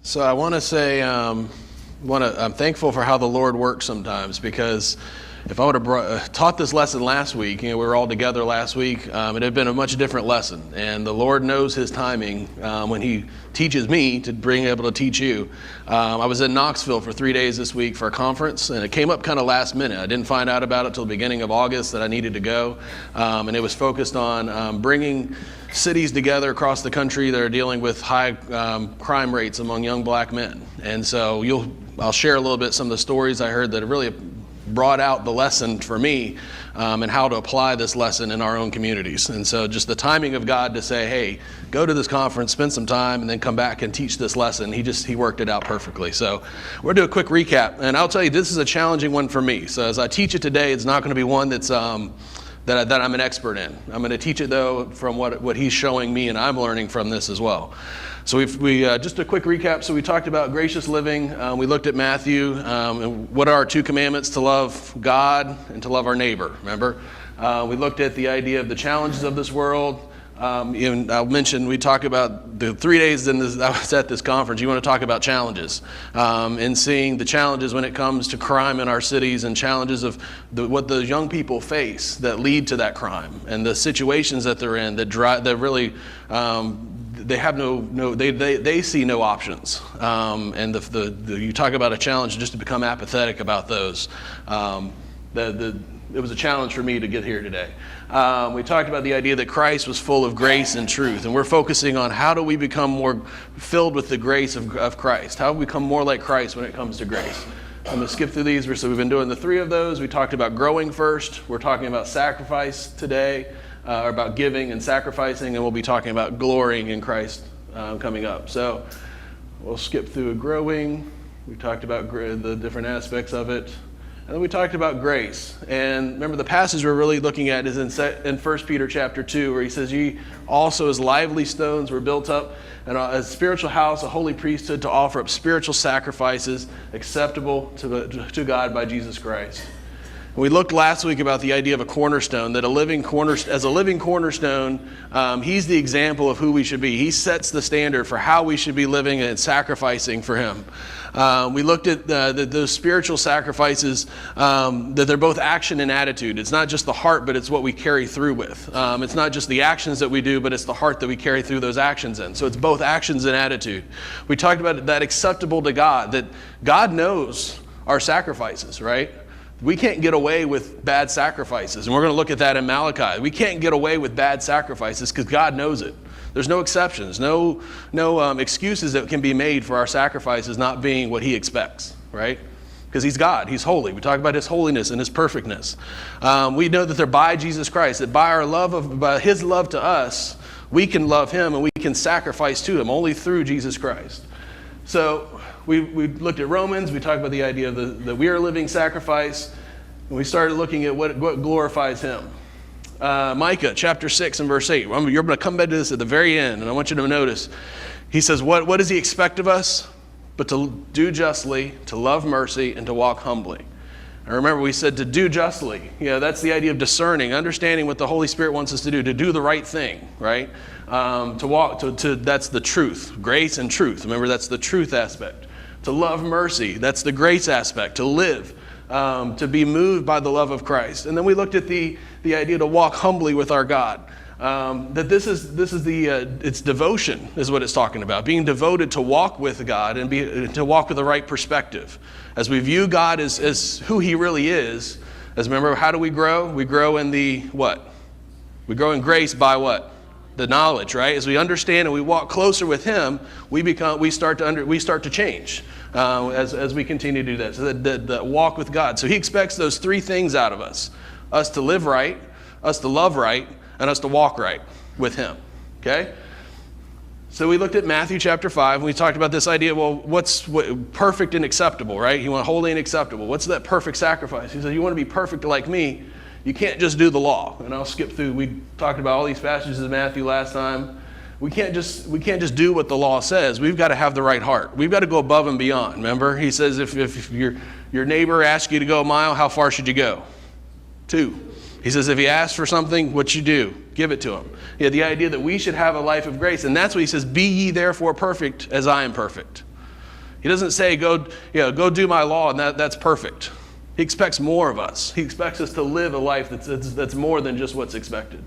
So I want to say, I'm thankful for how the Lord works sometimes, because if I would have taught this lesson last week, we were all together last week, it would have been a much different lesson. And the Lord knows His timing when He teaches me to being able to teach you. I was in Knoxville for 3 days this week for a conference, and it came up kind of last minute. I didn't find out about it till the beginning of August that I needed to go, and it was focused on bringing cities together across the country that are dealing with high crime rates among young black men. And so I'll share a little bit some of the stories I heard that have really brought out the lesson for me and how to apply this lesson in our own communities. And so just the timing of God to say, hey, go to this conference, spend some time, and then come back and teach this lesson. He worked it out perfectly. So we're going to do a quick recap. And I'll tell you, this is a challenging one for me. So as I teach it today, it's not going to be one that's that I'm an expert in. I'm going to teach it, though, from what He's showing me, and I'm learning from this as well. So we just a quick recap. So we talked about gracious living. We looked at Matthew. And what are our two commandments? To love God and to love our neighbor, remember? We looked at the idea of the challenges of this world. Even I'll mention, we talk about the 3 days I was at this conference. You want to talk about challenges and seeing the challenges when it comes to crime in our cities, and challenges of what the young people face that lead to that crime, and the situations that they're in that really they have they see no options. And you talk about a challenge just to become apathetic about those. It was a challenge for me to get here today. We talked about the idea that Christ was full of grace and truth, and we're focusing on how do we become more filled with the grace of Christ? How do we become more like Christ when it comes to grace? I'm going to skip through these. So we've been doing the three of those. We talked about growing first. We're talking about sacrifice today, or about giving and sacrificing, and we'll be talking about glorying in Christ coming up. So we'll skip through growing. We talked about the different aspects of it. And then we talked about grace. And remember, the passage we're really looking at is in 1 Peter chapter 2, where he says, ye also as lively stones were built up and a spiritual house, a holy priesthood, to offer up spiritual sacrifices acceptable to God by Jesus Christ. And we looked last week about the idea of a cornerstone, that as a living cornerstone, He's the example of who we should be. He sets the standard for how we should be living and sacrificing for Him. We looked at those spiritual sacrifices, that they're both action and attitude. It's not just the heart, but it's what we carry through with. It's not just the actions that we do, but it's the heart that we carry through those actions in. So it's both actions and attitude. We talked about that acceptable to God, that God knows our sacrifices, right? We can't get away with bad sacrifices. And we're going to look at that in Malachi. We can't get away with bad sacrifices because God knows it. There's no exceptions, no excuses that can be made for our sacrifices not being what He expects, right? Because He's God, He's holy. We talk about His holiness and His perfectness. We know that they're by Jesus Christ, that by His love to us, we can love Him and we can sacrifice to Him only through Jesus Christ. So we looked at Romans. We talked about the idea of that we are a living sacrifice, and we started looking at what glorifies Him. Micah chapter 6 and verse 8. You're going to come back to this at the very end, and I want you to notice. He says, what does He expect of us? But to do justly, to love mercy, and to walk humbly. And remember, we said to do justly. That's the idea of discerning, understanding what the Holy Spirit wants us to do the right thing, right? To walk, that's the truth, grace and truth. Remember, that's the truth aspect. To love mercy, that's the grace aspect. To live, to be moved by the love of Christ. And then we looked at the idea to walk humbly with our God. That this is it's devotion is what it's talking about. Being devoted to walk with God and to walk with the right perspective. As we view God as who He really is, remember, how do we grow? We grow in the what? We grow in grace by what? The knowledge, right? As we understand and we walk closer with Him, we start to change as we continue to do that. So that walk with God. So He expects those three things out of us: us to live right, us to love right, and us to walk right with Him. Okay? So we looked at Matthew chapter 5, and we talked about this idea, what's perfect and acceptable, right? You want holy and acceptable. What's that perfect sacrifice? He said, you want to be perfect like me, you can't just do the law. And I'll skip through. We talked about all these passages of Matthew last time. We can't just do what the law says. We've got to have the right heart. We've got to go above and beyond. Remember, He says if your neighbor asks you to go a mile, how far should you go? 2. He says, if he asks for something, what you do? Give it to him. The idea that we should have a life of grace. And that's what he says, be ye therefore perfect as I am perfect. He doesn't say, go do my law, and that's perfect. He expects more of us. He expects us to live a life that's more than just what's expected.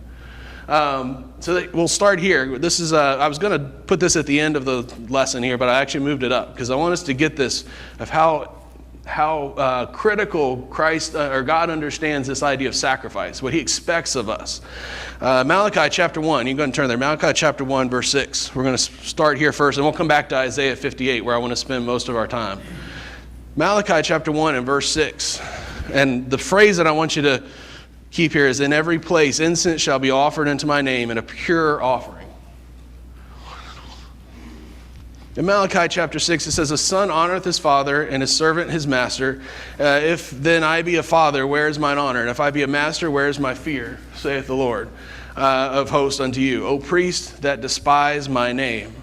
We'll start here. This is I was going to put this at the end of the lesson here, but I actually moved it up because I want us to get this of how critical Christ or God understands this idea of sacrifice, what he expects of us. Malachi chapter 1, you can go and turn there. Malachi chapter 1, verse 6. We're going to start here first, and we'll come back to Isaiah 58, where I want to spend most of our time. Malachi chapter 1 and verse 6. And the phrase that I want you to keep here is, in every place incense shall be offered unto my name, and a pure offering. In Malachi chapter 6, it says, a son honoreth his father, and his servant his master. If then I be a father, where is mine honor? And if I be a master, where is my fear? Saith the Lord of hosts unto you. O priests that despise my name.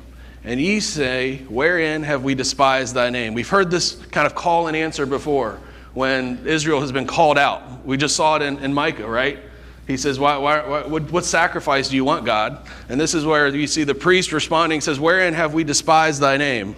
And ye say, wherein have we despised thy name? We've heard this kind of call and answer before when Israel has been called out. We just saw it in Micah, right? He says, what sacrifice do you want, God? And this is where you see the priest responding, says, wherein have we despised thy name?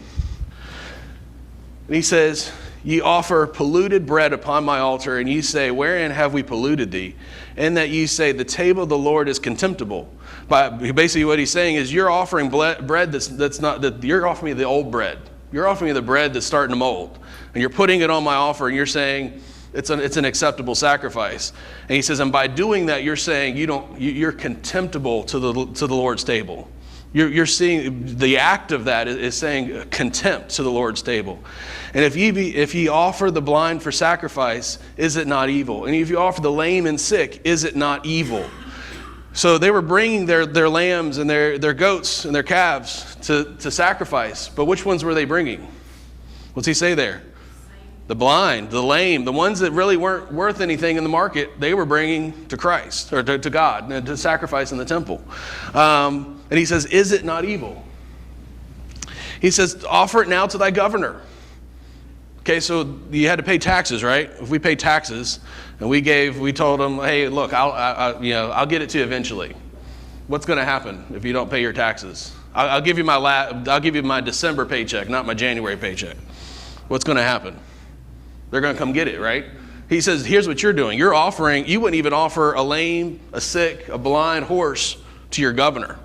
And he says, ye offer polluted bread upon my altar, and ye say, wherein have we polluted thee? In that ye say, the table of the Lord is contemptible. Basically what he's saying is, you're offering bread that's not, that you're offering me the old bread. You're offering me the bread that's starting to mold. And you're putting it on my altar, and you're saying, it's an acceptable sacrifice. And he says, and by doing that, you're saying you're contemptible to the Lord's table. You're seeing the act of that is saying contempt to the Lord's table. And if ye offer the blind for sacrifice, is it not evil? And if you offer the lame and sick, is it not evil? So they were bringing their lambs and their goats and their calves to sacrifice. But which ones were they bringing? What's he say there? The blind, the lame, the ones that really weren't worth anything in the market, they were bringing to Christ, or to God, and to sacrifice in the temple. And he says, is it not evil? He says, offer it now to thy governor. Okay, so you had to pay taxes, right? If we pay taxes, and we told them, hey, look, I'll get it to you eventually. What's going to happen if you don't pay your taxes? I'll give you my December paycheck, not my January paycheck. What's going to happen? They're going to come get it, right? He says, here's what you're doing. You wouldn't even offer a lame, a sick, a blind horse to your governor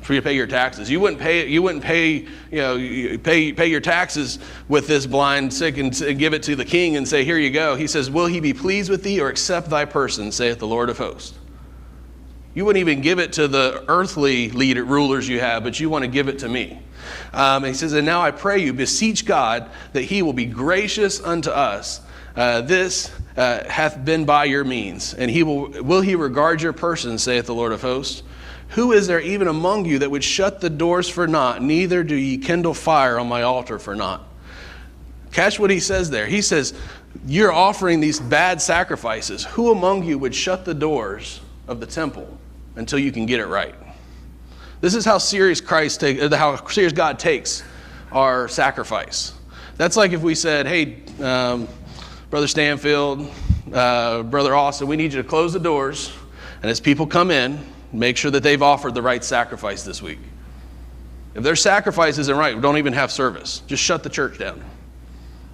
for you to pay your taxes. You wouldn't pay your taxes with this blind, sick, and give it to the king and say, here you go. He says, will he be pleased with thee or accept thy person, saith the Lord of hosts? You wouldn't even give it to the earthly rulers you have, but you want to give it to me. And he says, and now I pray you, beseech God that he will be gracious unto us. This hath been by your means. And will he regard your person, saith the Lord of hosts? Who is there even among you that would shut the doors for naught? Neither do ye kindle fire on my altar for naught. Catch what he says there. He says, you're offering these bad sacrifices. Who among you would shut the doors of the temple until you can get it right? This is how serious how serious God takes our sacrifice. That's like if we said, hey, Brother Stanfield, Brother Austin, we need you to close the doors, and as people come in, make sure that they've offered the right sacrifice this week. If their sacrifice isn't right, we don't even have service. Just shut the church down.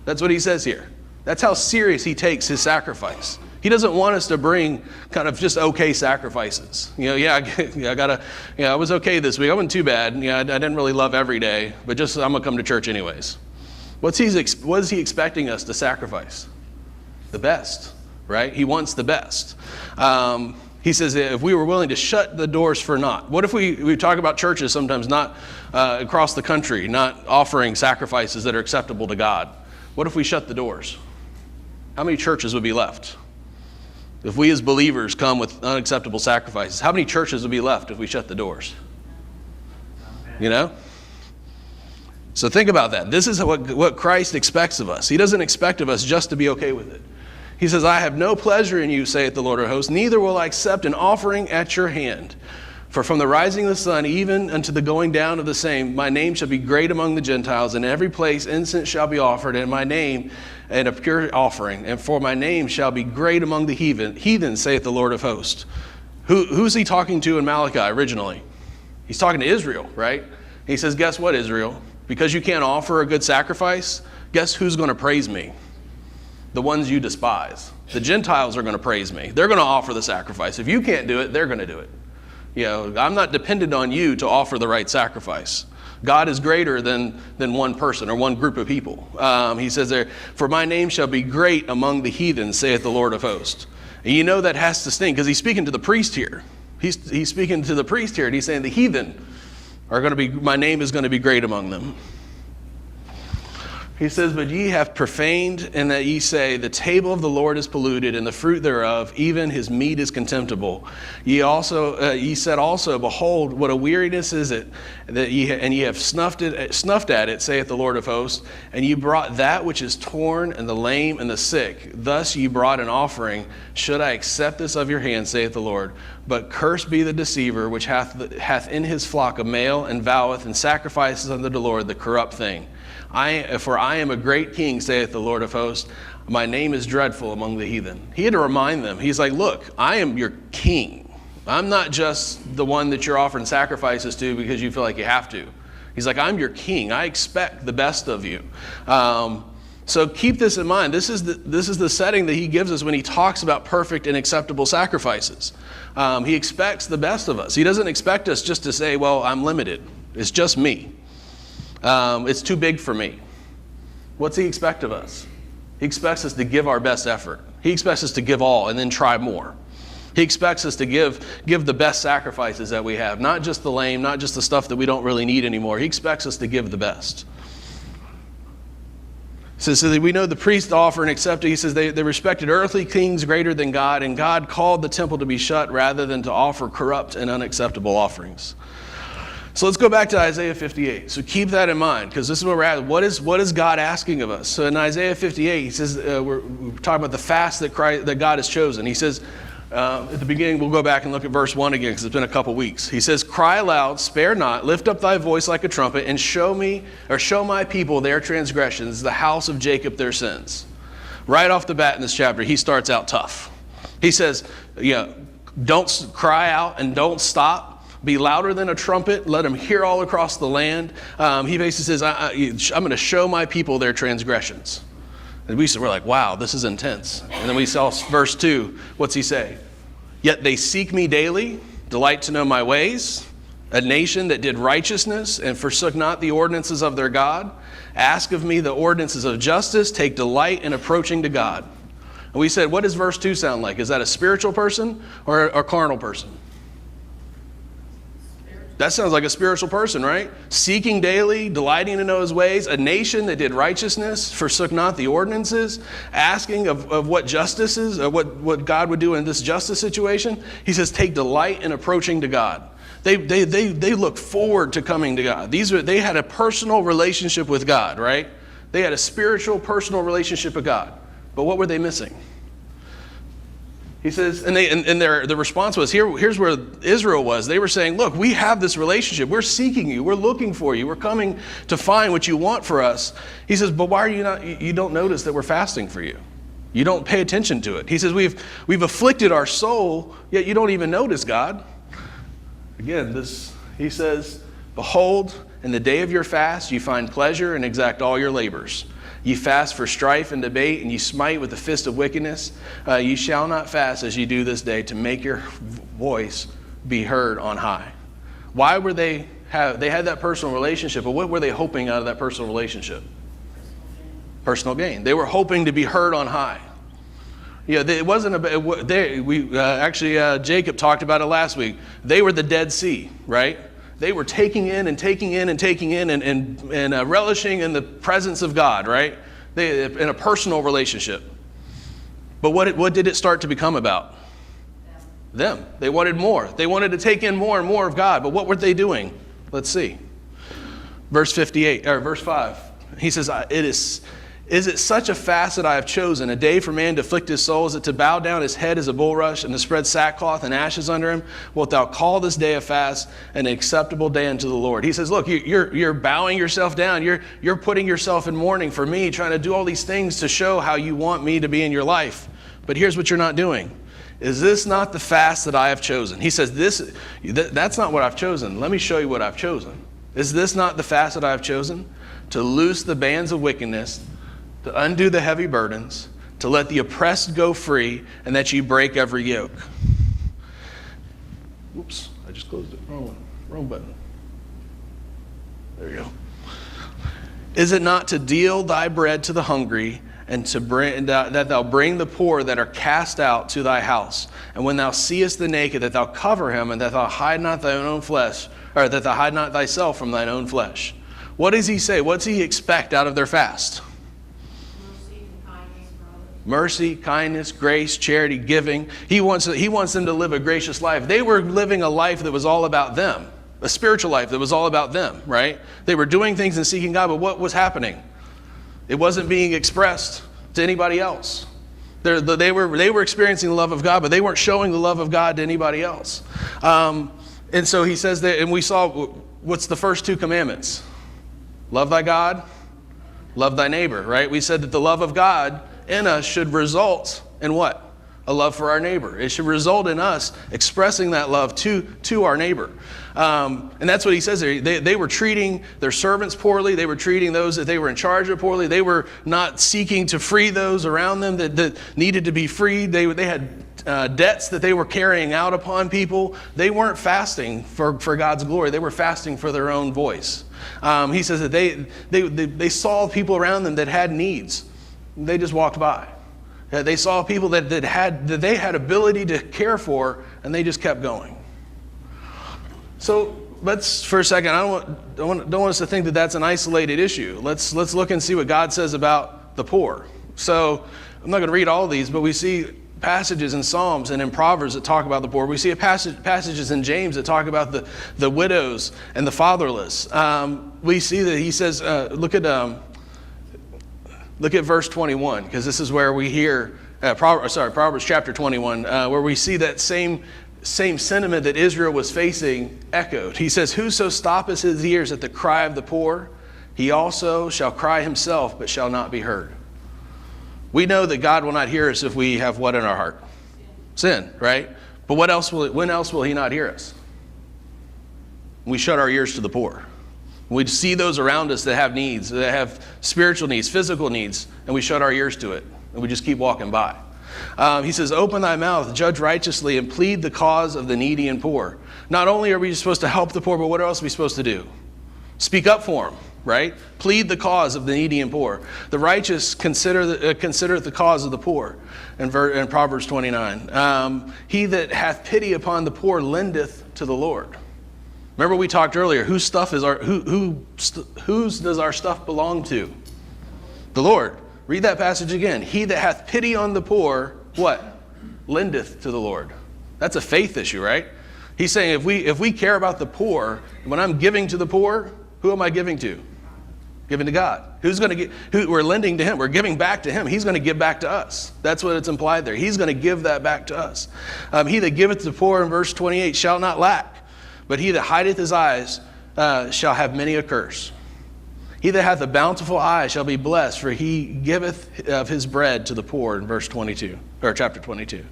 That's what he says here. That's how serious he takes his sacrifice. He doesn't want us to bring kind of just okay sacrifices. I was okay this week. I wasn't too bad. I didn't really love every day, but just I'm gonna come to church anyways. What is he expecting us to sacrifice? The best, right? He wants the best. He says if we were willing to shut the doors for naught. What if we talk about churches sometimes not across the country, not offering sacrifices that are acceptable to God? What if we shut the doors? How many churches would be left? If we as believers come with unacceptable sacrifices, how many churches would be left if we shut the doors? So think about that. This is what Christ expects of us. He doesn't expect of us just to be okay with it. He says, I have no pleasure in you, saith the Lord of hosts, neither will I accept an offering at your hand. For from the rising of the sun, even unto the going down of the same, my name shall be great among the Gentiles, and in every place incense shall be offered, and my name and a pure offering. And for my name shall be great among the heathen, saith the Lord of hosts. Who's he talking to in Malachi originally? He's talking to Israel, right? He says, guess what, Israel? because you can't offer a good sacrifice, guess who's going to praise me? The ones you despise. The Gentiles are going to praise me. They're going to offer the sacrifice. If you can't do it, they're going to do it. I'm not dependent on you to offer the right sacrifice. God is greater than one person or one group of people. He says there, for my name shall be great among the heathen, saith the Lord of hosts. And that has to sting, because he's speaking to the priest here. He's speaking to the priest here, and he's saying the heathen are going to be, my name is going to be great among them. He says, but ye have profaned, and that ye say, the table of the Lord is polluted, and the fruit thereof, even his meat is contemptible. Ye said also, behold, what a weariness is it, that ye have snuffed at it, saith the Lord of hosts, and ye brought that which is torn, and the lame, and the sick. Thus ye brought an offering. Should I accept this of your hand, saith the Lord? But cursed be the deceiver, which hath in his flock a male, and voweth, and sacrifices unto the Lord the corrupt thing. For I am a great king, saith the Lord of hosts. My name is dreadful among the heathen. He had to remind them. He's like, look, I am your king. I'm not just the one that you're offering sacrifices to because you feel like you have to. He's like, I'm your king. I expect the best of you. So keep this in mind. This is the setting that he gives us when he talks about perfect and acceptable sacrifices. He expects the best of us. He doesn't expect us just to say, well, I'm limited. It's just me. It's too big for me. What's he expect of us? He expects us to give our best effort. He expects us to give all and then try more. He expects us to give the best sacrifices that we have, not just the lame, not just the stuff that we don't really need anymore. He expects us to give the best. So that we know the priests offer and accept it. He says they respected earthly kings greater than God, and God called the temple to be shut rather than to offer corrupt and unacceptable offerings. So let's go back to Isaiah 58. So keep that in mind, because this is where we're at. What is God asking of us? So in Isaiah 58, he says, we're talking about the fast that God has chosen. He says, at the beginning, we'll go back and look at verse 1 again, because it's been a couple weeks. He says, cry aloud, spare not, lift up thy voice like a trumpet, and show my people their transgressions, the house of Jacob their sins. Right off the bat in this chapter, he starts out tough. He says, don't cry out and don't stop. Be louder than a trumpet. Let them hear all across the land. He basically says, I'm going to show my people their transgressions. And we're like, wow, this is intense. And then we saw verse 2. What's he say? Yet they seek me daily, delight to know my ways. A nation that did righteousness and forsook not the ordinances of their God. Ask of me the ordinances of justice. Take delight in approaching to God. And we said, what does verse 2 sound like? Is that a spiritual person or a carnal person? That sounds like a spiritual person, right? Seeking daily, delighting to know his ways, a nation that did righteousness, forsook not the ordinances, asking of what justice is, what God would do in this justice situation. He says, take delight in approaching to God. They look forward to coming to God. They had a personal relationship with God, right? They had a spiritual, personal relationship with God. But what were they missing? He says, the response was, here's where Israel was. They were saying, look, we have this relationship. We're seeking you. We're looking for you. We're coming to find what you want for us. He says, but why are you don't notice that we're fasting for you? You don't pay attention to it. He says, we've afflicted our soul, yet you don't even notice, God. Again, he says, behold, in the day of your fast, you find pleasure and exact all your labors. Ye fast for strife and debate, and ye smite with the fist of wickedness. Ye shall not fast as ye do this day, to make your voice be heard on high. Why were they had that personal relationship, but what were they hoping out of that personal relationship? Personal gain. They were hoping to be heard on high. It wasn't Jacob talked about it last week. They were the Dead Sea, right? They were taking in and relishing in the presence of God, right? In a personal relationship. But what did it start to become about? Them. They wanted more. They wanted to take in more and more of God. But what were they doing? Let's see. Verse 5. He says, Is it such a fast that I have chosen, a day for man to afflict his soul? Is it to bow down his head as a bulrush and to spread sackcloth and ashes under him? Wilt thou call this day a fast, an acceptable day unto the Lord? He says, look, you're bowing yourself down. You're putting yourself in mourning for me, trying to do all these things to show how you want me to be in your life. But here's what you're not doing. Is this not the fast that I have chosen? He says, that's not what I've chosen. Let me show you what I've chosen. Is this not the fast that I have chosen? To loose the bands of wickedness, to undo the heavy burdens, to let the oppressed go free, and that ye break every yoke. Oops, I just closed it. Wrong button. There you go. Is it not to deal thy bread to the hungry, and to bring that thou bring the poor that are cast out to thy house? And when thou seest the naked, that thou cover him, and that thou hide not thine own flesh, or that thou hide not thyself from thine own flesh. What does he say? What does he expect out of their fast? Mercy, kindness, grace, charity, giving. He wants them to live a gracious life. They were living a life that was all about them, a spiritual life that was all about them, right? They were doing things and seeking God, but what was happening? It wasn't being expressed to anybody else. They were experiencing the love of God, but they weren't showing the love of God to anybody else. And so he says that, and we saw what's the first two commandments? Love thy God, love thy neighbor, right? We said that the love of God in us should result in what? A love for our neighbor. It should result in us expressing that love to our neighbor. And that's what he says there. They were treating their servants poorly. They were treating those that they were in charge of poorly. They were not seeking to free those around them that needed to be freed. They had debts that they were carrying out upon people. They weren't fasting for God's glory. They were fasting for their own voice. He says that they saw people around them that had needs. They just walked by. They saw people that they had ability to care for, and they just kept going. So let's, for a second, I don't want us to think that that's an isolated issue. Let's look and see what God says about the poor. So I'm not going to read all of these, but we see passages in Psalms and in Proverbs that talk about the poor. We see passages in James that talk about the widows and the fatherless. We see that he says, look at verse 21, because this is where we hear, Proverbs chapter 21, where we see that same sentiment that Israel was facing echoed. He says, whoso stoppeth his ears at the cry of the poor, he also shall cry himself, but shall not be heard. We know that God will not hear us if we have what in our heart? Sin, right? But when else will he not hear us? We shut our ears to the poor. We see those around us that have needs, that have spiritual needs, physical needs, and we shut our ears to it, and we just keep walking by. He says, open thy mouth, judge righteously, and plead the cause of the needy and poor. Not only are we supposed to help the poor, but what else are we supposed to do? Speak up for them, right? Plead the cause of the needy and poor. The righteous consider the cause of the poor, in Proverbs 29. He that hath pity upon the poor lendeth to the Lord. Remember we talked earlier, whose does our stuff belong to? The Lord. Read that passage again. He that hath pity on the poor, what? Lendeth to the Lord. That's a faith issue, right? He's saying if we care about the poor, when I'm giving to the poor, who am I giving to? Giving to God. We're lending to him. We're giving back to him. He's going to give back to us. That's what it's implied there. He's going to give that back to us. He that giveth to the poor, in verse 28, shall not lack. But he that hideth his eyes shall have many a curse. He that hath a bountiful eye shall be blessed, for he giveth of his bread to the poor, in verse 22, or chapter 22.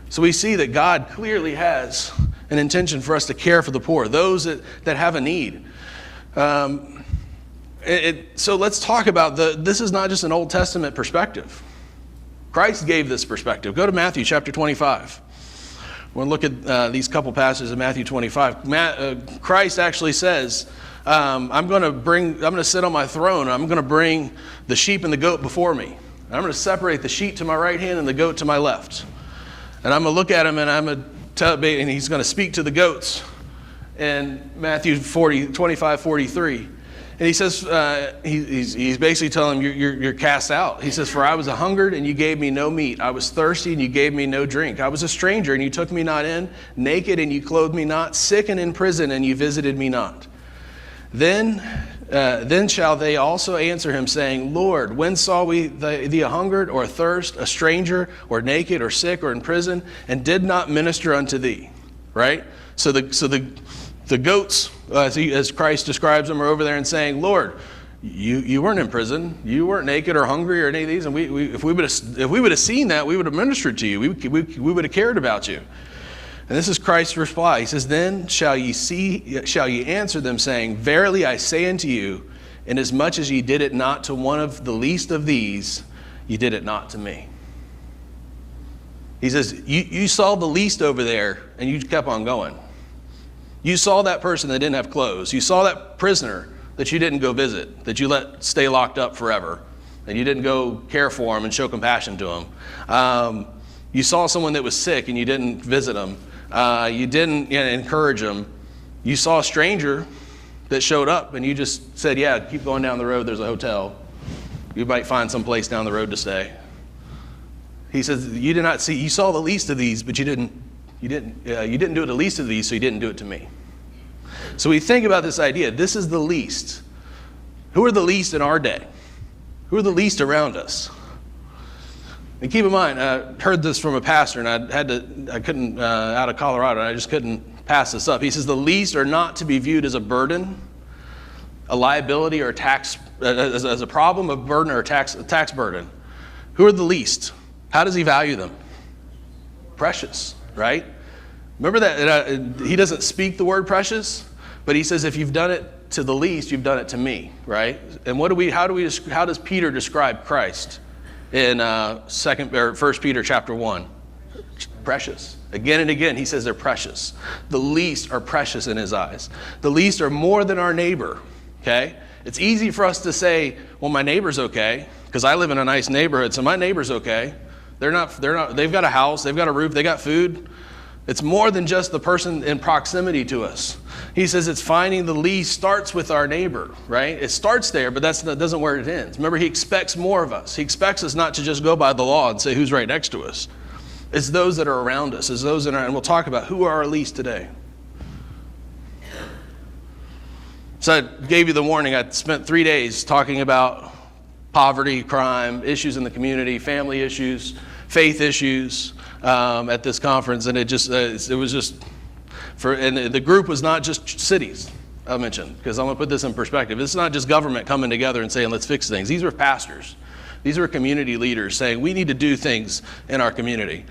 So we see that God clearly has an intention for us to care for the poor, those that have a need. So let's talk about this is not just an Old Testament perspective. Christ gave this perspective. Go to Matthew chapter 25. We'll look at these couple passages of Matthew 25. Christ actually says, I'm going to sit on my throne. I'm going to bring the sheep and the goat before me. And I'm going to separate the sheep to my right hand and the goat to my left. And I'm going to look at him and I'm going to tell, and he's going to speak to the goats in Matthew 25:43. And he says, he's basically telling them, you're cast out. He says, for I was a hungered and you gave me no meat. I was thirsty and you gave me no drink. I was a stranger and you took me not in, naked and you clothed me not, sick and in prison and you visited me not. Then shall they also answer him, saying, Lord, when saw we thee a hungered or athirst, a stranger, or naked, or sick, or in prison, and did not minister unto thee? Right? So the goats, as Christ describes them, are over there and saying, Lord, you weren't in prison, you weren't naked or hungry or any of these, and if we would have seen that, we would have ministered to you. We would have cared about you. And this is Christ's reply. He says, then shall ye answer them, saying, verily I say unto you, inasmuch as ye did it not to one of the least of these, ye did it not to me. He says, you saw the least over there, and you kept on going. You saw that person that didn't have clothes. You saw that prisoner that you didn't go visit, that you let stay locked up forever, and you didn't go care for him and show compassion to him. You saw someone that was sick, and you didn't visit them. You didn't encourage them. You saw a stranger that showed up, and you just said, yeah, keep going down the road. There's a hotel. You might find some place down the road to stay. He says, you did not see, you saw the least of these, but you didn't do it the least of these, so you didn't do it to me. So we think about this idea. This is the least. Who are the least in our day? Who are the least around us? And keep in mind, I heard this from a pastor, and I couldn't, out of Colorado, and I just couldn't pass this up. He says the least are not to be viewed as a burden, a liability, or a tax, as a problem, a burden, or a tax burden. Who are the least? How does he value them? Precious, right? Remember that he doesn't speak the word precious, but he says if you've done it to the least, you've done it to me, right? And how does Peter describe Christ in 1 Peter chapter 1? Precious. Again and again, he says they're precious. The least are precious in his eyes. The least are more than our neighbor, okay? It's easy for us to say, well, my neighbor's okay, because I live in a nice neighborhood, so my neighbor's okay. They've got a house, they've got a roof, they got food. It's more than just the person in proximity to us. He says it's finding the least starts with our neighbor, right? It starts there, but that doesn't where it ends. Remember, he expects more of us. He expects us not to just go by the law and say who's right next to us. It's those that are around us. It's those and we'll talk about who are our least today. So I gave you the warning. I spent 3 days talking about poverty, crime, issues in the community, family issues, faith issues at this conference, and it was just and the group was not just cities. I mentioned, because I'm going to put this in perspective. It's not just government coming together and saying let's fix things. These were pastors, these were community leaders saying we need to do things in our community.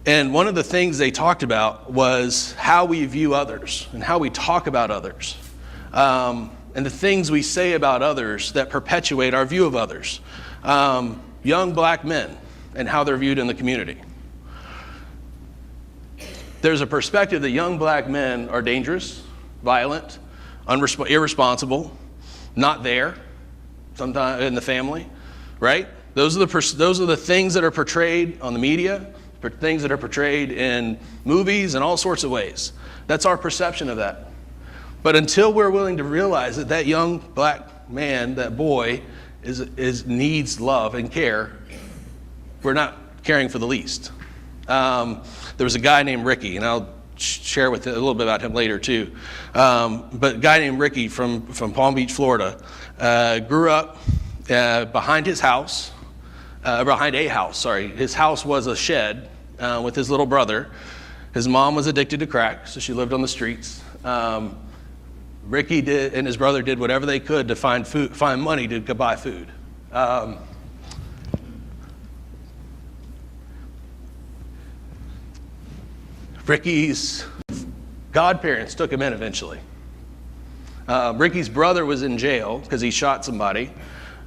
And one of the things they talked about was how we view others and how we talk about others. And the things we say about others that perpetuate our view of others. Young black men and how they're viewed in the community. There's a perspective that young black men are dangerous, violent, irresponsible, not there, sometimes in the family, right? Those are the things that are portrayed on the media, things that are portrayed in movies and all sorts of ways. That's our perception of that. But until we're willing to realize that that young black man, that boy, needs love and care, we're not caring for the least. There was a guy named Ricky, and I'll share with you a little bit about him later too. But a guy named Ricky from Palm Beach, Florida, grew up behind a house. His house was a shed with his little brother. His mom was addicted to crack, so she lived on the streets. Ricky and his brother did whatever they could to find money to buy food. Ricky's godparents took him in eventually. Ricky's brother was in jail because he shot somebody,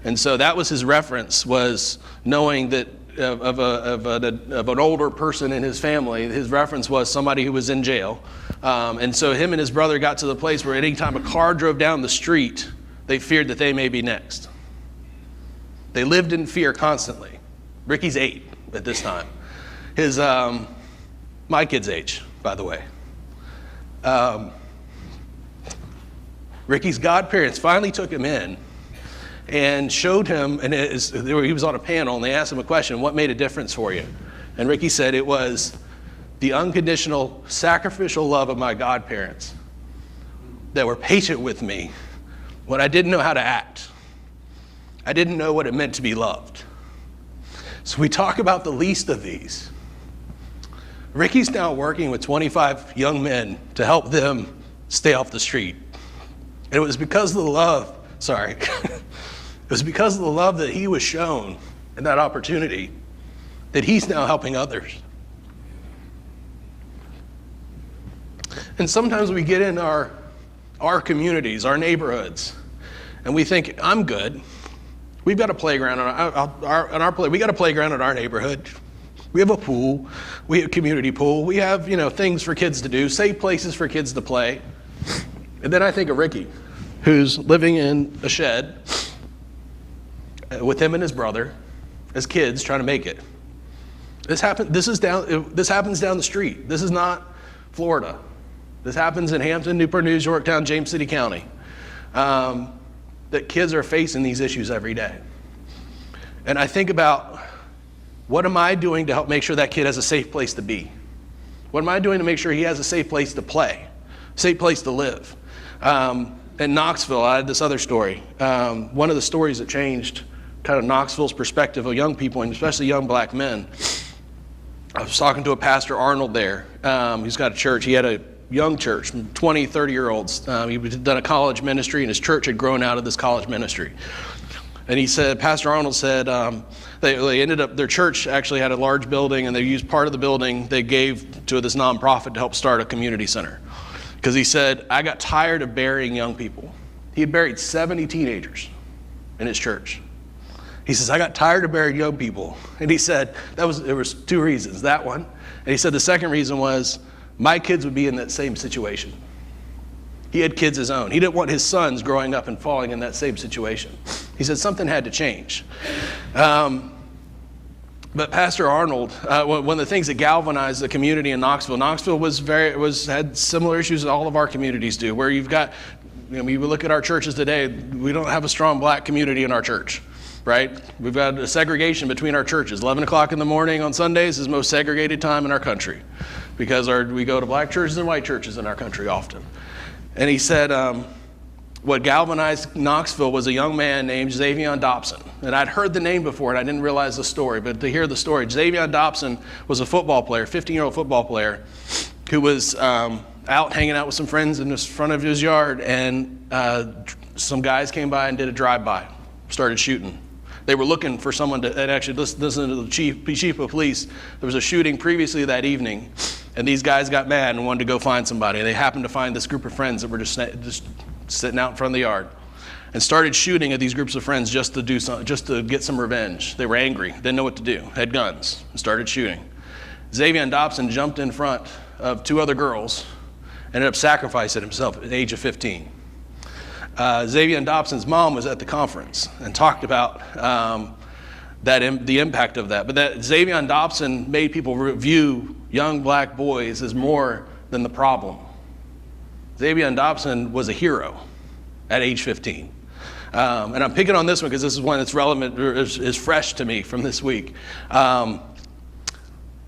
and so that was his reference, was knowing that of an older person in his family. His reference was somebody who was in jail. And so him and his brother got to the place where anytime a car drove down the street, they feared that they may be next. They lived in fear constantly. Ricky's 8 at this time. His, my kid's age, by the way. Ricky's godparents finally took him in and showed him, and he was on a panel, and they asked him a question, what made a difference for you? And Ricky said it was the unconditional sacrificial love of my godparents that were patient with me when I didn't know how to act. I didn't know what it meant to be loved. So we talk about the least of these. Ricky's now working with 25 young men to help them stay off the street. And it was because of the love, it was because of the love that he was shown and that opportunity that he's now helping others. And sometimes we get in our communities, our neighborhoods, and we think, I'm good. We've got a playground we got a playground in our neighborhood. We have a pool. We have a community pool. We have, things for kids to do, safe places for kids to play. And then I think of Ricky, who's living in a shed with him and his brother as kids trying to make it. This happens down the street. This is not Florida. This happens in Hampton, Newport News, Yorktown, James City County. That kids are facing these issues every day. And I think about, what am I doing to help make sure that kid has a safe place to be? What am I doing to make sure he has a safe place to play, safe place to live? In Knoxville, I had this other story. One of the stories that changed kind of Knoxville's perspective of young people, and especially young black men. I was talking to a Pastor Arnold there. He's got a church. He had a young church, 20, 30-year-olds. He had done a college ministry, and his church had grown out of this college ministry. And he said, Pastor Arnold said, they ended up, their church actually had a large building, and they used part of the building they gave to this nonprofit to help start a community center. Because he said, I got tired of burying young people. He had buried 70 teenagers in his church. He says, I got tired of burying young people. And he said, there was two reasons, that one. And he said the second reason was, my kids would be in that same situation. He had kids his own. He didn't want his sons growing up and falling in that same situation. He said something had to change. But Pastor Arnold, one of the things that galvanized the community in Knoxville had similar issues that all of our communities do, where you've got, we look at our churches today, we don't have a strong black community in our church, right? We've got a segregation between our churches. 11 o'clock in the morning on Sundays is the most segregated time in our country, because we go to black churches and white churches in our country often. And he said, what galvanized Knoxville was a young man named Xavier Dobson. And I'd heard the name before, and I didn't realize the story. But to hear the story, Xavier Dobson was a football player, 15-year-old football player, who was out hanging out with some friends in the front of his yard. And some guys came by and did a drive-by, started shooting. They were looking for someone to, and actually listen to the chief of police. There was a shooting previously that evening, and these guys got mad and wanted to go find somebody. They happened to find this group of friends that were just sitting out in front of the yard, and started shooting at these groups of friends just to get some revenge. They were angry, didn't know what to do, had guns, and started shooting. Xavier Dobson jumped in front of two other girls, ended up sacrificing himself at the age of 15. Xavier Dobson's mom was at the conference and talked about the impact of that. But that Xavier Dobson made people view young black boys as more than the problem. Xavier Dobson was a hero at age 15. And I'm picking on this one because this is one that's relevant, or is fresh to me from this week. But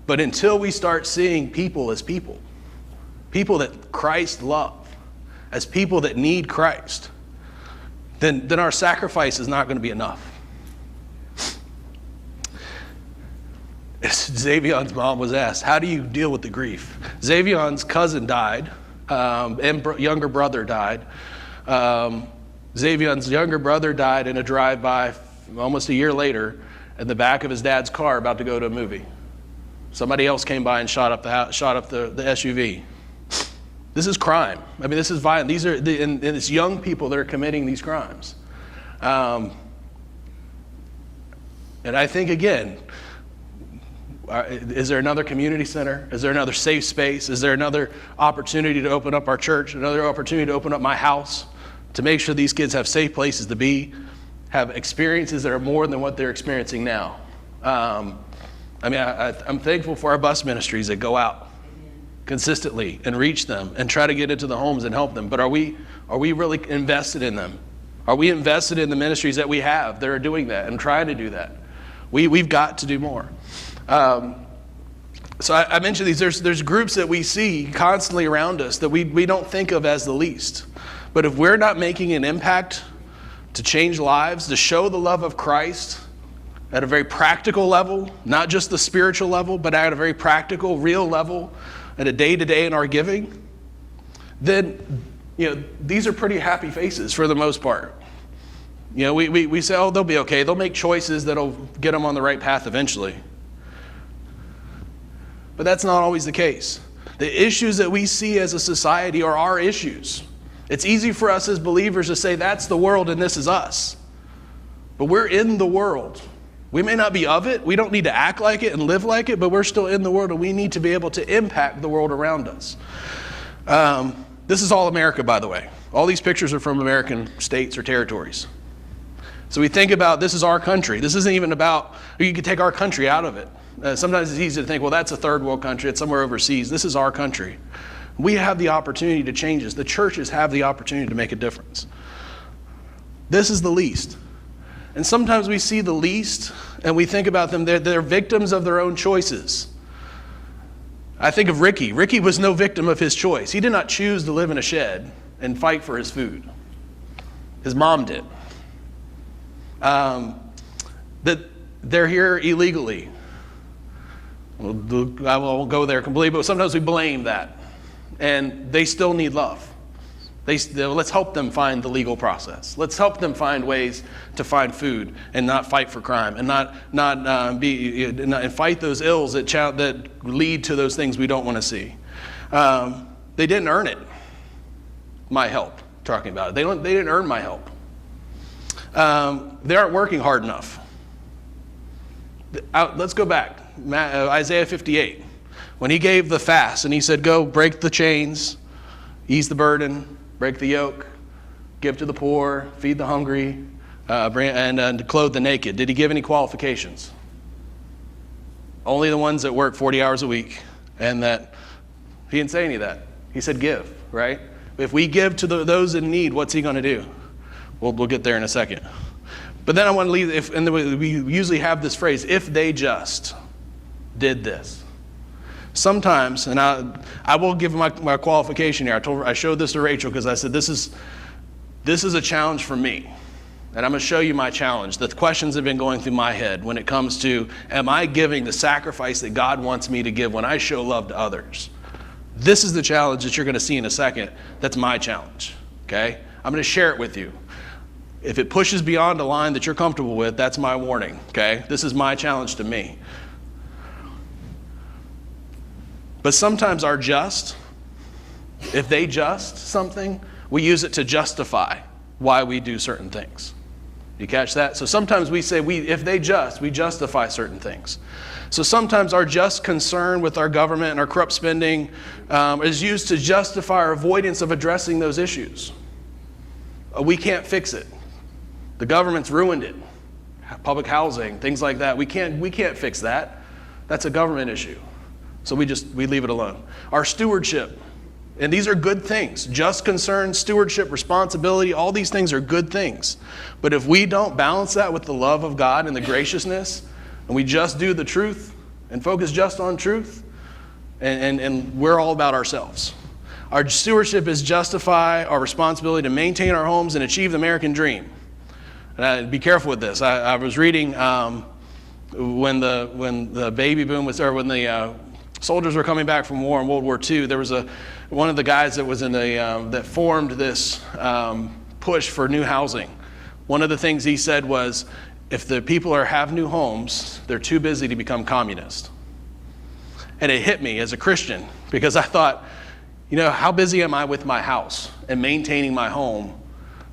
until we start seeing people as people that Christ loved, as people that need Christ, then our sacrifice is not going to be enough. Xavion's mom was asked, how do you deal with the grief? Xavion's cousin died, and younger brother died. Xavion's younger brother died in a drive-by almost a year later in the back of his dad's car about to go to a movie. Somebody else came by and shot up the SUV. This is crime. I mean, this is violent. These are and it's young people that are committing these crimes. And I think, again, is there another community center? Is there another safe space? Is there another opportunity to open up our church? Another opportunity to open up my house to make sure these kids have safe places to be, have experiences that are more than what they're experiencing now? I'm thankful for our bus ministries that go out consistently and reach them and try to get into the homes and help them. But are we really invested in them? Are we invested in the ministries that we have that are doing that and trying to do that? We've got to do more. So I mentioned these. There's groups that we see constantly around us that we don't think of as the least. But if we're not making an impact to change lives, to show the love of Christ at a very practical level, not just the spiritual level, but at a very practical, real level, at a day-to-day in our giving, then these are pretty happy faces for the most part. We say, oh, they'll be okay. They'll make choices that'll get them on the right path eventually. But that's not always the case. The issues that we see as a society are our issues. It's easy for us as believers to say that's the world and this is us. But we're in the world. We may not be of it. We don't need to act like it and live like it, but we're still in the world, and we need to be able to impact the world around us. This is all America, by the way. All these pictures are from American states or territories. So we think about this is our country. This isn't even about, you could take our country out of it. Sometimes it's easy to think, well, that's a third world country. It's somewhere overseas. This is our country. We have the opportunity to change this. The churches have the opportunity to make a difference. This is the least. And sometimes we see the least and we think about them, they're victims of their own choices. I think of Ricky. Ricky was no victim of his choice. He did not choose to live in a shed and fight for his food. His mom did. That they're here illegally. I won't go there completely, but sometimes we blame that. And they still need love. Let's help them find the legal process. Let's help them find ways to find food and not fight for crime and not fight those ills that lead to those things we don't want to see. They didn't earn it. My help, talking about it. They didn't earn my help. They aren't working hard enough. Let's go back. Isaiah 58. When he gave the fast and he said, go break the chains, ease the burden, break the yoke, give to the poor, feed the hungry, and clothe the naked. Did he give any qualifications? Only the ones that work 40 hours a week. And that he didn't say any of that. He said give, right? If we give to those in need, what's he going to do? We'll get there in a second. But then I want to leave, and we usually have this phrase, if they just did this. Sometimes, and I will give my qualification here. I showed this to Rachel because I said, this is a challenge for me. And I'm going to show you my challenge. The questions have been going through my head when it comes to, am I giving the sacrifice that God wants me to give when I show love to others? This is the challenge that you're going to see in a second. That's my challenge, okay? I'm going to share it with you. If it pushes beyond a line that you're comfortable with, that's my warning, okay? This is my challenge to me. But sometimes our just, if they just something, we use it to justify why we do certain things. You catch that? So sometimes we say, if they just, we justify certain things. So sometimes our just concern with our government and our corrupt spending is used to justify our avoidance of addressing those issues. We can't fix it. The government's ruined it. Public housing, things like that. We can't fix that. That's a government issue. So we leave it alone. Our stewardship, and these are good things. Just concern, stewardship, responsibility, all these things are good things. But if we don't balance that with the love of God and the graciousness, and we just do the truth and focus just on truth, and we're all about ourselves. Our stewardship is justify our responsibility to maintain our homes and achieve the American dream. And be careful with this. I was reading when the baby boom was, or when the soldiers were coming back from war in World War II, there was one of the guys that was that formed this push for new housing. One of the things he said was, if the people have new homes, they're too busy to become communist. And it hit me as a Christian because I thought, how busy am I with my house and maintaining my home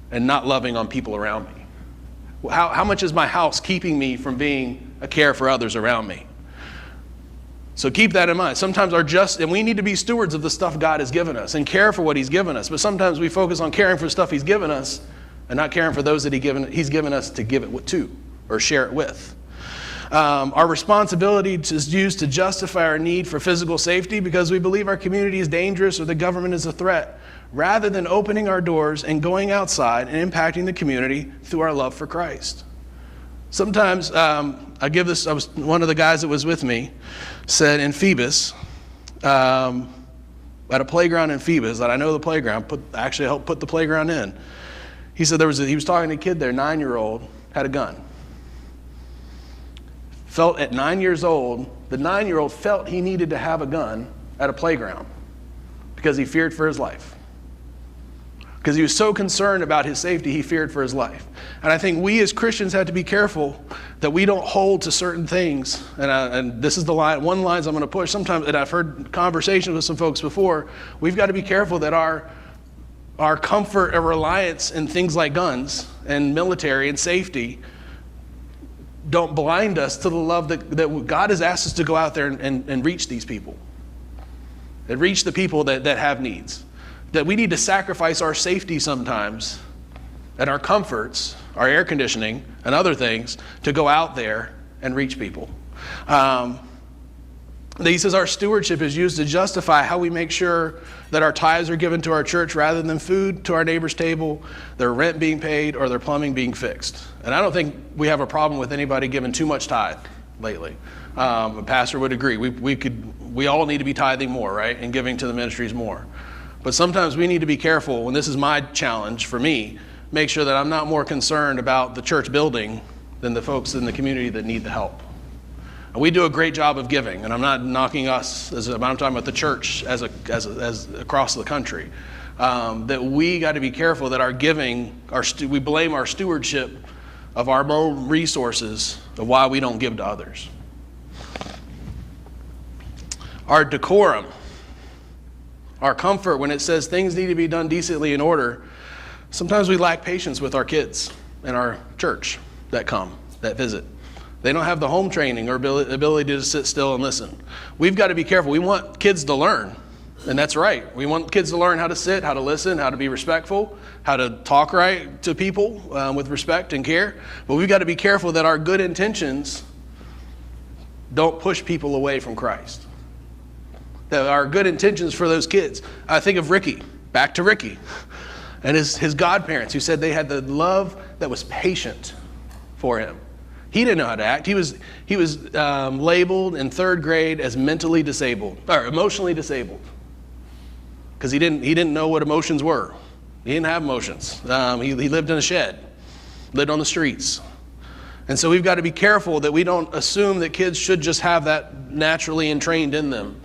and not loving on people around me? How much is my house keeping me from being a care for others around me? So keep that in mind. Sometimes and we need to be stewards of the stuff God has given us and care for what he's given us. But sometimes we focus on caring for stuff he's given us and not caring for those that he's given us to give it to or share it with. Our responsibility is used to justify our need for physical safety because we believe our community is dangerous or the government is a threat, rather than opening our doors and going outside and impacting the community through our love for Christ. Sometimes, one of the guys that was with me said in Phoebus, at a playground in Phoebus, that I know the playground, actually helped put the playground in. He said he was talking to a kid there, 9-year-old, had a gun. Felt at 9 years old, the 9-year-old felt he needed to have a gun at a playground because he feared for his life. Because he was so concerned about his safety, he feared for his life. And I think we as Christians have to be careful that we don't hold to certain things. And this is the line, one lines I'm going to push. Sometimes, and I've heard conversations with some folks before, we've got to be careful that our comfort and reliance in things like guns and military and safety don't blind us to the love that God has asked us to go out there and reach these people. And reach the people that have needs. That we need to sacrifice our safety sometimes and our comforts, our air conditioning and other things to go out there and reach people. He says our stewardship is used to justify how we make sure that our tithes are given to our church rather than food to our neighbor's table, their rent being paid, or their plumbing being fixed. And I don't think we have a problem with anybody giving too much tithe lately. A pastor would agree. We all need to be tithing more, right? And giving to the ministries more. But sometimes we need to be careful, and this is my challenge for me, make sure that I'm not more concerned about the church building than the folks in the community that need the help. And we do a great job of giving, and I'm not knocking us, I'm talking about the church as across the country. That we got to be careful that our giving, we blame our stewardship of our own resources of why we don't give to others. Our decorum. Our comfort when it says things need to be done decently in order. Sometimes we lack patience with our kids in our church that visit. They don't have the home training or ability to sit still and listen. We've got to be careful. We want kids to learn, and that's right. We want kids to learn how to sit, how to listen, how to be respectful, how to talk right to people with respect and care. But we've got to be careful that our good intentions don't push people away from Christ. That our good intentions for those kids. I think of Ricky, back to Ricky, and his godparents who said they had the love that was patient for him. He didn't know how to act. He was labeled in 3rd grade as mentally disabled, or emotionally disabled, because he didn't know what emotions were. He didn't have emotions. He lived in a shed, lived on the streets. And so we've got to be careful that we don't assume that kids should just have that naturally entrained in them.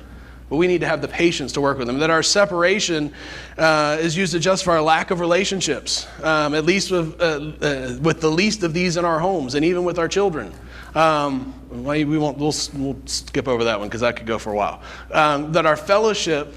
But we need to have the patience to work with them. That our separation is used to justify our lack of relationships, at least with the least of these in our homes, and even with our children. We'll skip over that one because that could go for a while. That our fellowship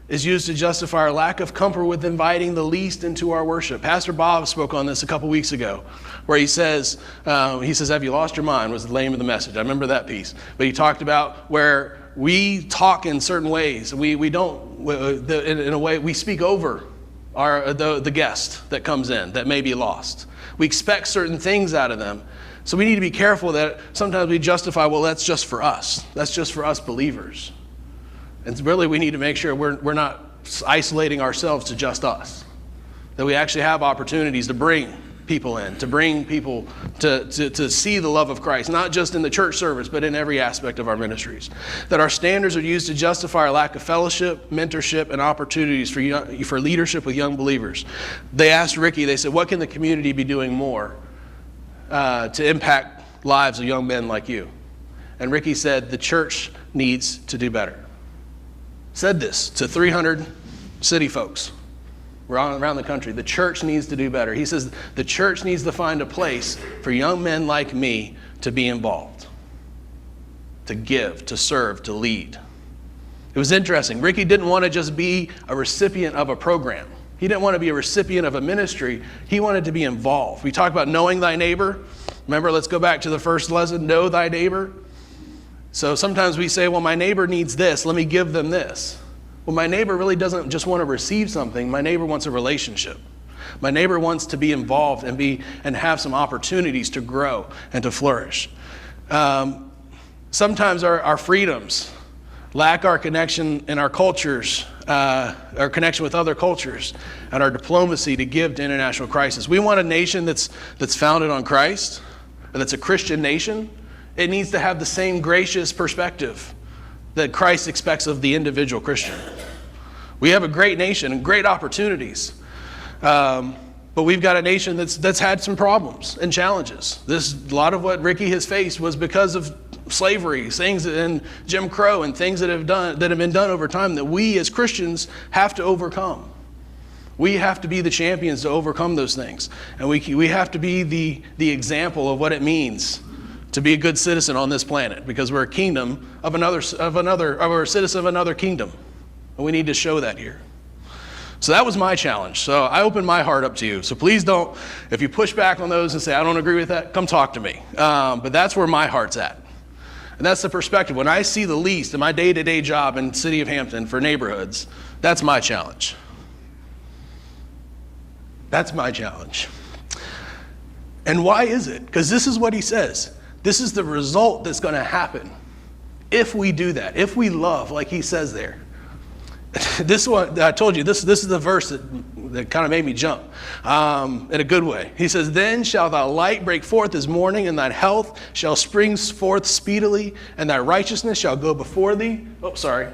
is used to justify our lack of comfort with inviting the least into our worship. Pastor Bob spoke on this a couple weeks ago, where he says, "Have you lost your mind?" was the name of the message. I remember that piece. But he talked about where we talk in certain ways. We don't, in a way, we speak over the guest that comes in that may be lost. We expect certain things out of them. So we need to be careful that sometimes we justify, well, that's just for us. That's just for us believers. And really we need to make sure we're not isolating ourselves to just us. That we actually have opportunities to bring people in, to bring people to see the love of Christ, not just in the church service, but in every aspect of our ministries. That our standards are used to justify our lack of fellowship, mentorship, and opportunities for leadership with young believers. They asked Ricky, they said, what can the community be doing more to impact lives of young men like you? And Ricky said, the church needs to do better. Said this to 300 city folks around the country. The church needs to do better. He says the church needs to find a place for young men like me to be involved, to give, to serve, to lead. It was interesting. Ricky didn't want to just be a recipient of a program. He didn't want to be a recipient of a ministry. He wanted to be involved. We talk about knowing thy neighbor. Remember, let's go back to the first lesson, know thy neighbor. So sometimes we say, well, my neighbor needs this, let me give them this. Well, my neighbor really doesn't just want to receive something. My neighbor wants a relationship. My neighbor wants to be involved and have some opportunities to grow and to flourish. Sometimes our freedoms lack our connection in our cultures, our connection with other cultures, and our diplomacy to give to international crisis. We want a nation that's founded on Christ, and that's a Christian nation. It needs to have the same gracious perspective that Christ expects of the individual Christian. We have a great nation and great opportunities, but we've got a nation that's had some problems and challenges. A lot of what Ricky has faced was because of slavery, things and Jim Crow, and things that have been done over time that we as Christians have to overcome. We have to be the champions to overcome those things. And we have to be the example of what it means to be a good citizen on this planet, because we're a kingdom of another, or a citizen of another kingdom. And we need to show that here. So that was my challenge. So I opened my heart up to you. So please don't, if you push back on those and say, I don't agree with that, come talk to me. But that's where my heart's at. And that's the perspective. When I see the least in my day-to-day job in the city of Hampton for neighborhoods, that's my challenge. That's my challenge. And why is it? Because this is what he says. This is the result that's going to happen if we do that, if we love like he says there. This one, I told you, this is the verse that kind of made me jump in a good way. He says, then shall thy light break forth as morning, and thine health shall spring forth speedily, and thy righteousness shall go before thee. Oh, sorry,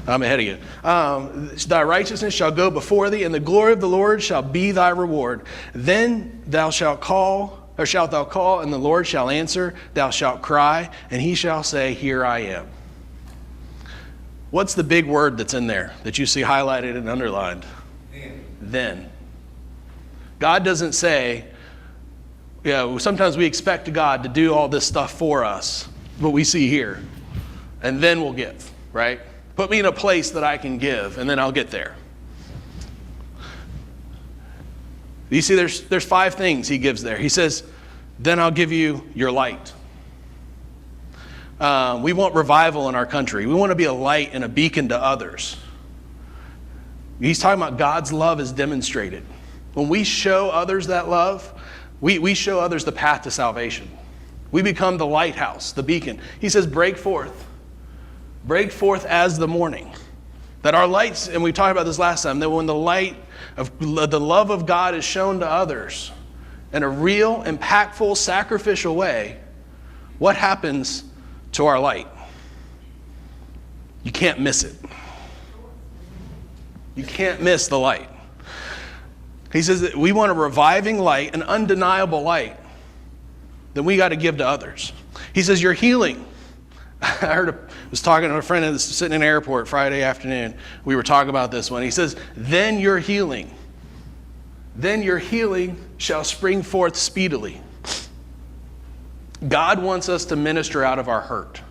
I'm ahead of you. Thy righteousness shall go before thee, and the glory of the Lord shall be thy reward. Then shalt thou call, and the Lord shall answer. Thou shalt cry, and he shall say, here I am. What's the big word that's in there that you see highlighted and underlined? Then. God doesn't say, sometimes we expect God to do all this stuff for us, what we see here, and then we'll give, right? Put me in a place that I can give, and then I'll get there. You see, there's 5 things he gives there. He says, then I'll give you your light. We want revival in our country. We want to be a light and a beacon to others. He's talking about God's love is demonstrated. When we show others that love, we show others the path to salvation. We become the lighthouse, the beacon. He says, break forth. Break forth as the morning. That our lights, and we talked about this last time, that when the light of the love of God is shown to others in a real, impactful, sacrificial way, what happens to our light? You can't miss it. You can't miss the light. He says that we want a reviving light, an undeniable light, that we got to give to others. He says you're healing. I was talking to a friend that's sitting in an airport Friday afternoon. We were talking about this one. He says, then your healing shall spring forth speedily. God wants us to minister out of our hurt.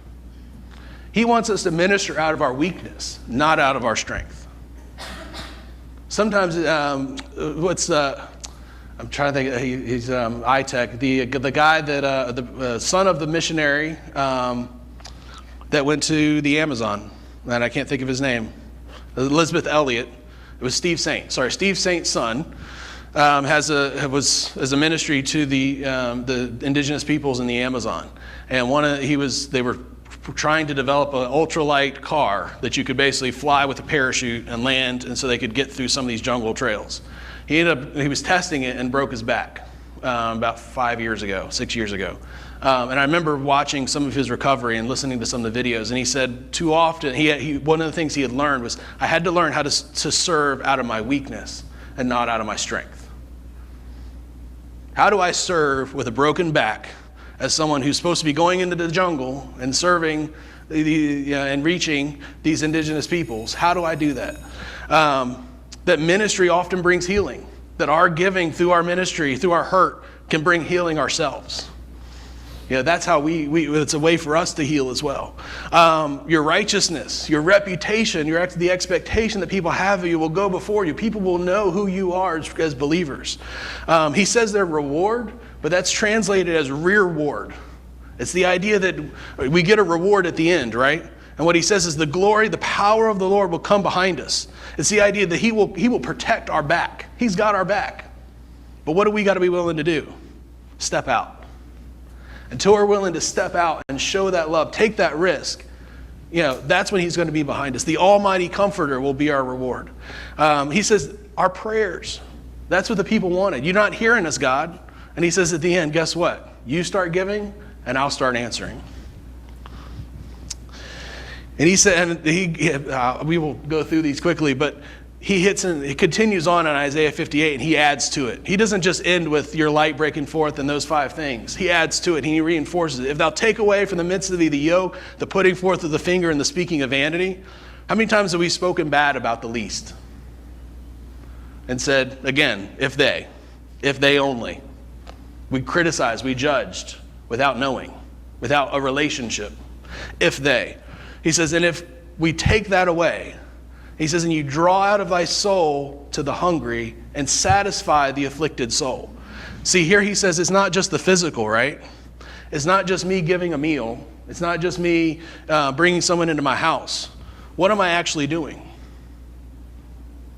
He wants us to minister out of our weakness, not out of our strength. Sometimes, I'm trying to think, he's iTech, the guy that, the son of the missionary that went to the Amazon, and I can't think of his name, Elizabeth Elliot. It was Steve Saint. Sorry, Steve Saint's son was a ministry to the indigenous peoples in the Amazon, and they were trying to develop an ultralight car that you could basically fly with a parachute and land, and so they could get through some of these jungle trails. He was testing it and broke his back about 6 years ago. And I remember watching some of his recovery and listening to some of the videos, and he said too often, one of the things he had learned was, I had to learn how to serve out of my weakness and not out of my strength. How do I serve with a broken back as someone who's supposed to be going into the jungle and serving and reaching these indigenous peoples? How do I do that? That ministry often brings healing. That our giving through our ministry, through our hurt, can bring healing ourselves. That's how it's a way for us to heal as well. Your righteousness, your reputation, the expectation that people have of you will go before you. People will know who you are as believers. He says their reward, but that's translated as rearward. It's the idea that we get a reward at the end, right? And what he says is the glory, the power of the Lord will come behind us. It's the idea that he will protect our back. He's got our back. But what do we got to be willing to do? Step out. Until we're willing to step out and show that love, take that risk, that's when he's going to be behind us. The Almighty Comforter will be our reward. He says, our prayers, that's what the people wanted. You're not hearing us, God. And he says at the end, guess what? You start giving, and I'll start answering. And he said, we will go through these quickly, but he continues on in Isaiah 58, and he adds to it. He doesn't just end with your light breaking forth and those 5 things. He adds to it, and he reinforces it. If thou take away from the midst of thee the yoke, the putting forth of the finger, and the speaking of vanity. How many times have we spoken bad about the least? and said, again, if they only. We criticized, we judged without knowing, without a relationship. If they. He says, and if we take that away, he says, and you draw out of thy soul to the hungry and satisfy the afflicted soul. See, here he says it's not just the physical, right? It's not just me giving a meal. It's not just me bringing someone into my house. What am I actually doing?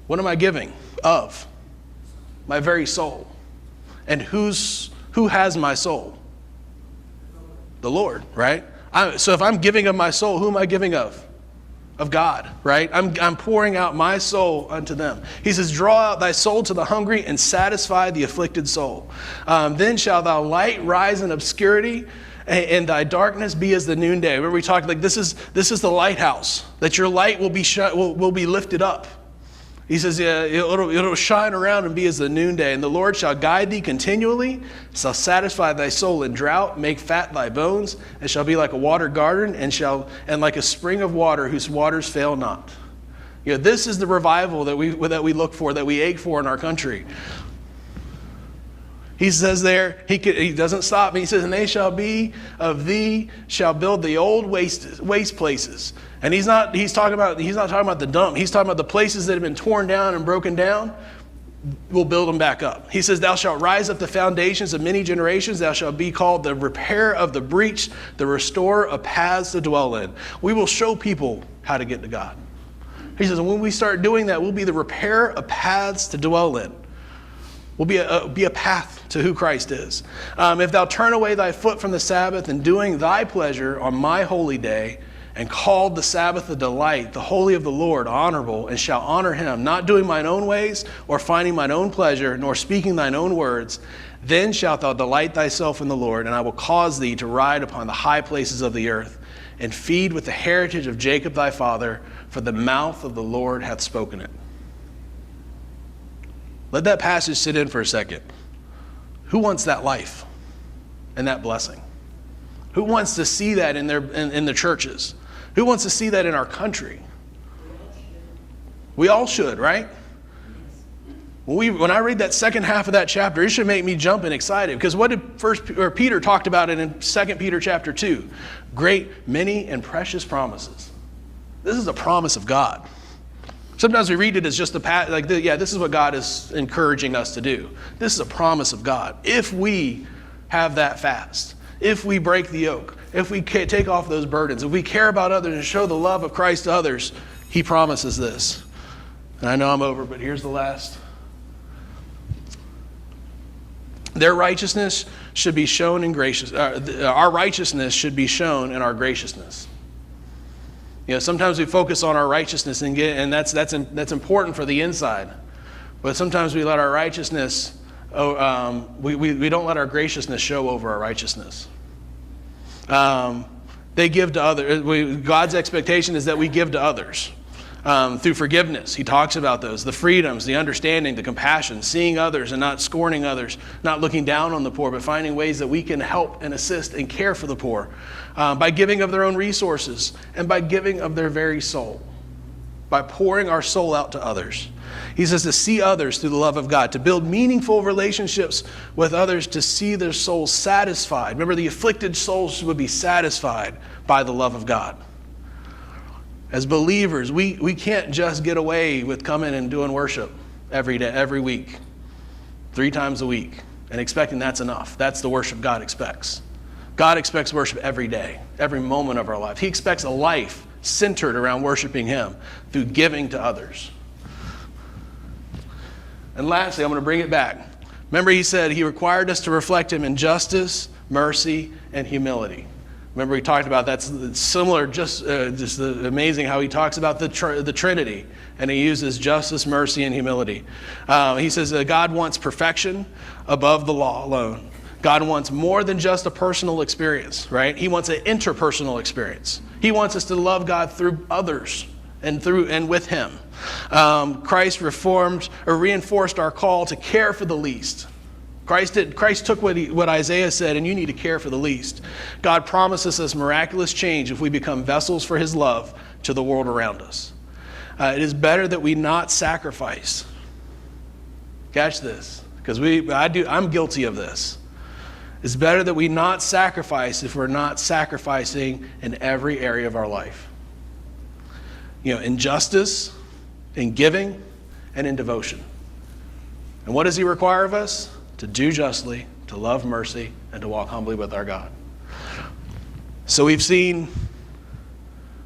What am I giving of? My very soul. And who has my soul? The Lord, right? So if I'm giving of my soul, who am I giving of? Of God, right? I'm pouring out my soul unto them. He says, draw out thy soul to the hungry and satisfy the afflicted soul. Then shall thy light rise in obscurity, and thy darkness be as the noonday. Remember we talked like this is the lighthouse, that your light will be lifted up. He says, yeah, it'll shine around and be as the noonday. And the Lord shall guide thee continually, shall satisfy thy soul in drought, make fat thy bones, and shall be like a watered garden, and like a spring of water whose waters fail not. You know, this is the revival that we look for, that we ache for in our country. He says there, he doesn't stop. He says, and they shall be of thee, shall build the old waste places. And he's not talking about the dump. He's talking about the places that have been torn down and broken down. We'll build them back up. He says, thou shalt rise up the foundations of many generations. Thou shalt be called the repairer of the breach, the restorer of paths to dwell in. We will show people how to get to God. He says, and when we start doing that, we'll be the repairer of paths to dwell in. We'll be a path to who Christ is. If thou turn away thy foot from the Sabbath and doing thy pleasure on my holy day, and called the Sabbath a delight, the holy of the Lord honorable, and shall honor him, not doing mine own ways, or finding mine own pleasure, nor speaking thine own words, then shalt thou delight thyself in the Lord, and I will cause thee to ride upon the high places of the earth, and feed with the heritage of Jacob thy father, for the mouth of the Lord hath spoken it. Let that passage sit in for a second. Who wants that life and that blessing? Who wants to see that in the churches? Who wants to see that in our country? We all should, right? When I read that second half of that chapter, it should make me jump and excited. Because what did Peter talked about it in 2 Peter chapter 2? Great, many, and precious promises. This is a promise of God. Sometimes we read it as just this is what God is encouraging us to do. This is a promise of God. If we have that fast, if we break the yoke, if we take off those burdens, if we care about others and show the love of Christ to others, he promises this. And I know I'm over, but here's the last. Their righteousness should be shown in our righteousness should be shown in our graciousness. You know, sometimes we focus on our righteousness and that's important for the inside. But sometimes we let our righteousness, we don't let our graciousness show over our righteousness. They give to others. God's expectation is that we give to others through forgiveness. He talks about those, the freedoms, the understanding, the compassion, seeing others and not scorning others, not looking down on the poor, but finding ways that we can help and assist and care for the poor by giving of their own resources and by giving of their very soul, by pouring our soul out to others. He says to see others through the love of God, to build meaningful relationships with others, to see their souls satisfied. Remember, the afflicted souls would be satisfied by the love of God. As believers, we can't just get away with coming and doing worship every day, every week, 3 times a week, and expecting that's enough. That's the worship God expects. God expects worship every day, every moment of our life. He expects a life centered around worshiping him through giving to others. And lastly, I'm going to bring it back. Remember, he said he required us to reflect him in justice, mercy, and humility. Remember, we talked about that's similar, just amazing how he talks about the Trinity, and he uses justice, mercy, and humility. He says that God wants perfection above the law alone. God wants more than just a personal experience, right? He wants an interpersonal experience. He wants us to love God through others and with him. Christ reinforced our call to care for the least. Christ took what Isaiah said, and you need to care for the least. God promises us miraculous change if we become vessels for his love to the world around us. It is better that we not sacrifice catch this, because I'm guilty of this. It's better that we not sacrifice if we're not sacrificing in every area of our life. In justice, in giving, and in devotion. And what does he require of us? To do justly, to love mercy, and to walk humbly with our God. So we've seen,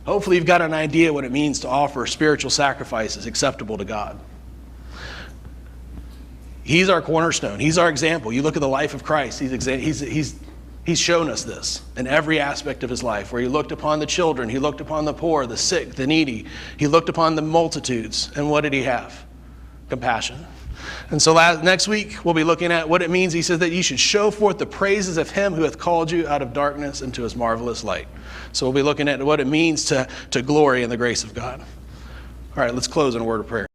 hopefully you've got an idea what it means to offer spiritual sacrifices acceptable to God. He's our cornerstone. He's our example. You look at the life of Christ. He's shown us this in every aspect of his life, where he looked upon the children, he looked upon the poor, the sick, the needy. He looked upon the multitudes. And what did he have? Compassion. And so next week, we'll be looking at what it means. He says that you should show forth the praises of him who hath called you out of darkness into his marvelous light. So we'll be looking at what it means to glory in the grace of God. All right, let's close in a word of prayer.